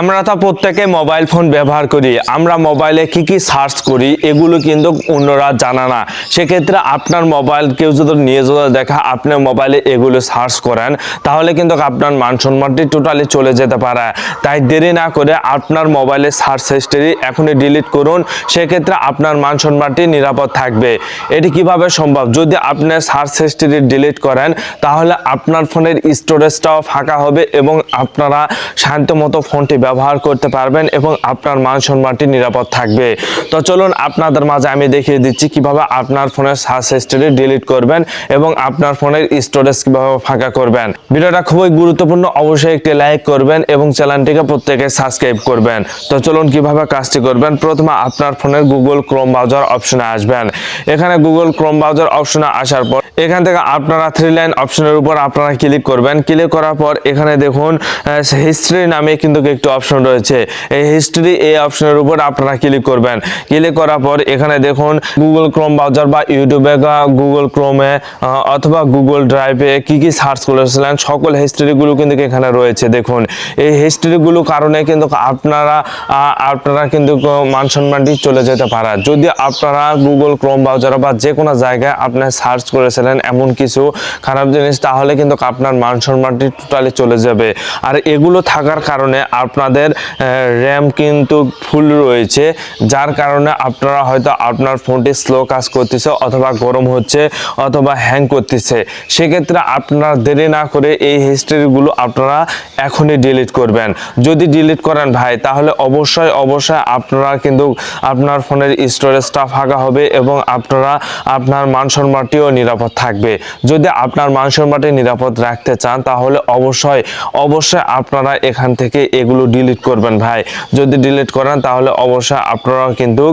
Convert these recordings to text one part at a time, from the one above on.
আমরা তো প্রত্যেকে মোবাইল ফোন ব্যবহার করি। আমরা মোবাইলে কি সার্চ করি এগুলো কিন্তু অন্যরা জানা না। সেক্ষেত্রে আপনার মোবাইল কেউ যদি নিয়ে যদি দেখা আপনার মোবাইলে এগুলো সার্চ করেন তাহলে কিন্তু আপনার মান সম্মানটি টোটালি চলে যেতে পারে। তাই দেরি না করে আপনার মোবাইলে সার্চ হিস্ট্রি এখনই ডিলিট করুন। সেক্ষেত্রে আপনার মান সম্মানটি নিরাপদ থাকবে। এটি কিভাবে সম্ভব? যদি আপনি সার্চ হিস্ট্রি ডিলিট করেন তাহলে আপনার ফোনের স্টোরেজটাও ফাঁকা হবে এবং আপনারা শান্ত মতো ফোনটি ব্যবহার করতে পারবেন এবং আপনার মান সম্মানটি নিরাপদ থাকবে। তো চলুন আপনাদের মাঝে আমি দেখিয়ে দিচ্ছি কিভাবে আপনার ফোনের সার্চ হিস্ট্রি ডিলিট করবেন এবং আপনার ফোনের স্টোরেজ কিভাবে ফাঁকা করবেন। ভিডিওটা খুবই গুরুত্বপূর্ণ, অবশ্যই একটি লাইক করবেন এবং চ্যানেলটিকে প্রত্যেকে সাবস্ক্রাইব করবেন। তো চলুন কিভাবে কাজটি করবেন। প্রথমে আপনার ফোনের গুগল ক্রোম ব্রাউজার অপশনে আসবেন। এখানে গুগল ক্রোম ব্রাউজার অপশনে আসার পর এখান থেকে আপনারা থ্রি লাইন অপশনের উপর আপনারা ক্লিক করবেন। ক্লিক করার পর এখানে দেখুন হিস্ট্রি নামে কিন্তু একটি অপশন রয়েছে। এই হিস্ট্রি এই অপশনের উপর আপনারা ক্লিক করবেন। ক্লিক করার পর এখানে দেখুন গুগল ক্রোম ব্রাউজার বা ইউটিউবে বা গুগল ক্রোমে অথবা গুগল ড্রাইভে কি সার্চ করেছিলেন সকল হিস্ট্রিগুলো কিন্তু এখানে রয়েছে। দেখুন এই হিস্ট্রিগুলো কারণে কিন্তু আপনারা কিন্তু মান সম্মানটি চলে যেতে পারে। যদি আপনারা গুগল ক্রোম ব্রাউজার বা যে কোনো জায়গায় আপনি সার্চ করেছিলেন এমন কিছু খারাপ জিনিস, তাহলে কিন্তু আপনার মান সম্মানটি টোটালি চলে যাবে। আর এগুলো থাকার কারণে আপনাদের র্যাম কিন্তু ফুল রয়েছে, যার কারণে আপনারা হয়তো আপনার ফোনটি স্লো কাজ করতেছে অথবা গরম হচ্ছে অথবা হ্যাং করতেছে। সেক্ষেত্রে আপনারা দেরি না করে এই হিস্ট্রিগুলো আপনারা এখনই ডিলিট করবেন। যদি ডিলিট করেন ভাই তাহলে অবশ্যই আপনারা কিন্তু আপনার ফোনের স্টোরেজটা ফাঁকা হবে এবং আপনার মান সম্মানটিও নিরাপদ থাকবে। যদি আপনার মান সম্মানটি নিরাপদ রাখতে চান তাহলে অবশ্যই আপনারা এখান থেকে এগুলো ডিলিট করবেন ভাই। যদি ডিলিট করেন তাহলে অবশ্যই আপনারা কিন্তু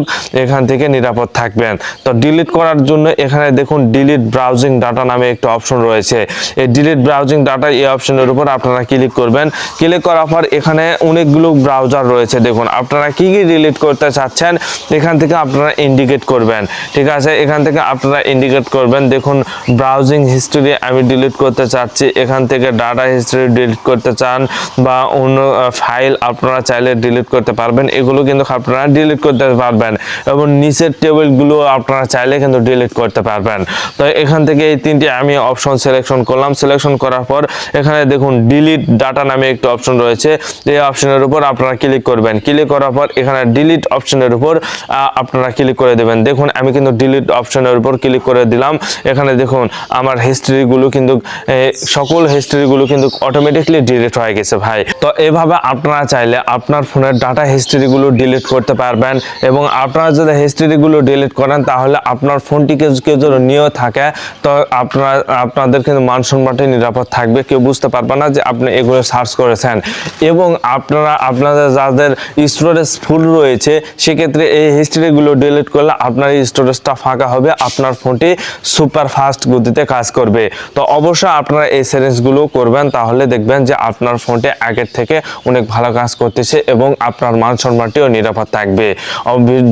এখান থেকে নিরাপদ থাকবেন। তো ডিলিট করার জন্য এখানে দেখুন ডিলিট ব্রাউজিং ডাটা নামে একটা অপশন রয়েছে। এই ডিলিট ব্রাউজিং ডাটা এই অপশনের উপর আপনারা ক্লিক করবেন। ক্লিক করার পর এখানে অনেকগুলো ব্রাউজার রয়েছে। দেখুন আপনারা কি ডিলিট করতে চাচ্ছেন এখান থেকে আপনারা ইন্ডিকেট করবেন। ঠিক আছে, এখান থেকে আপনারা ইন্ডিকেট করবেন। দেখুন ব্রাউজিং হিস্ট্রি আমি ডিলিট করতে চাচ্ছি, এখান থেকে ডাটা হিস্ট্রি ডিলিট করতে চান বা অন্য ফাইল আপনারা চাইলে ডিলিট করতে পারবেন। এগুলো কিন্তু আপনারা ডিলিট করতে পারবেন এবং নিচের টেবিলগুলো আপনারা চাইলে কিন্তু ডিলিট করতে পারবেন। তো এখান থেকে এই তিনটি আমি অপশন সিলেকশন করলাম। সিলেকশন করার পর এখানে দেখুন ডিলিট ডাটা নামে একটা অপশন রয়েছে। এই অপশনের উপর আপনারা ক্লিক করবেন। ক্লিক করার পর এখানে ডিলিট অপশনের উপর আপনারা ক্লিক করে দেবেন। দেখুন আমি কিন্তু ডিলিট অপশনের উপর ক্লিক করে দিলাম। এখানে দেখুন আমার হিস্ট্রিগুলো কিন্তু সকল হিস্ট্রিগুলো কিন্তু অটোমেটিকলি ডিলিট হয়ে গেছে ভাই। তো এভাবে আপনারা চাইলে আপনার ফোনের ডাটা হিস্ট্রিগুলো ডিলিট করতে পারবেন এবং আপনারা যদি হিস্ট্রিগুলো ডিলিট করেন তাহলে আপনার ফোনটিকে কেউ যদি নিয়েও থাকে তো আপনাদের কিন্তু মান সম্মানটি নিরাপদ থাকবে। কেউ বুঝতে পারবে না যে আপনি এগুলো সার্চ করেছেন এবং আপনাদের যাদের স্টোরেজ ফুল রয়েছে সেক্ষেত্রে এই হিস্ট্রিগুলো ডিলিট করলে আপনার স্টোরেজটা ফাঁকা হবে, আপনার ফোনটি সুপার ফাস্ট গতিতে কাজ করবে। তো অবশ্যই আপনারা এই সেটিংসগুলো করবেন, তাহলে দেখবেন যে আপনার ফোনটি আগের থেকে অনেক ভালো কাজ করতেছে এবং আপনার মান সম্মানটিও নিরাপদ থাকবে।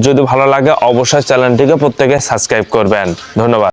যদি ভালো লাগে অবশ্যই চ্যানেলটিকে প্রত্যেকে সাবস্ক্রাইব করবেন। ধন্যবাদ।